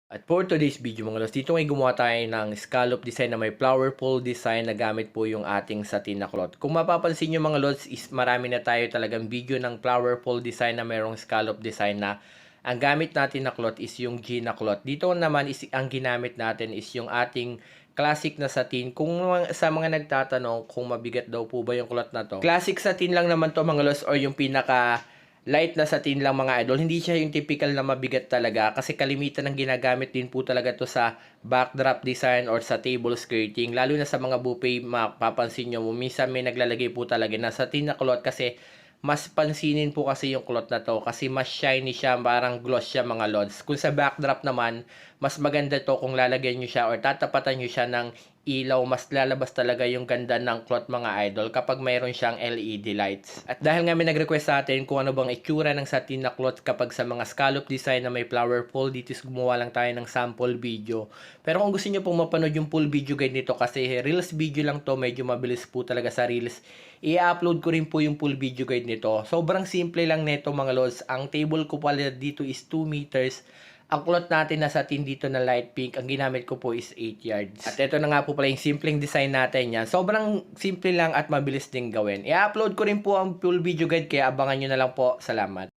At for today's video mga lods, dito ngay gumawa tayo ng scallop design na may flowerful design na gamit po yung ating satin na cloth. Kung mapapansin nyo mga lods is marami na tayo talagang video ng flowerful design na mayroong scallop design na ang gamit natin na cloth is yung Gina cloth. Dito naman is ang ginamit natin is yung ating classic na satin. Kung sa mga nagtatanong kung mabigat daw po ba yung cloth na to, classic satin lang naman to mga lods, or yung pinaka light na satin lang mga idol. Hindi siya yung typical na mabigat talaga kasi kalimitan ng ginagamit din po talaga to sa backdrop design or sa table skirting. Lalo na sa mga buffet, mapapansin nyo, minsan may naglalagay po talaga na satin na cloth kasi mas pansinin po kasi yung cloth na to kasi mas shiny siya, parang gloss siya mga lods. Kung sa backdrop naman, mas maganda to kung lalagyan nyo siya or tatapatan nyo siya ng ilaw, mas lalabas talaga yung ganda ng cloth mga idol kapag mayroon siyang LED lights. At dahil nga may nag-request sa atin kung ano bang itsura ng satin na cloth kapag sa mga scallop design na may flowerful, dito gumawa lang tayo ng sample video. Pero kung gusto niyo pong mapanood yung full video guide nito, kasi reels video lang to, medyo mabilis po talaga sa reels, i-upload ko rin po yung full video guide nito. Sobrang simple lang nito mga lods. Ang table ko pala dito is 2 meters. Ang cloth natin na satin dito na light pink, ang ginamit ko po is 8 yards. At ito na nga po pala yung simpleng design natin yan. Sobrang simple lang at mabilis din gawin. I-upload ko rin po ang full video guide kaya abangan nyo na lang po. Salamat.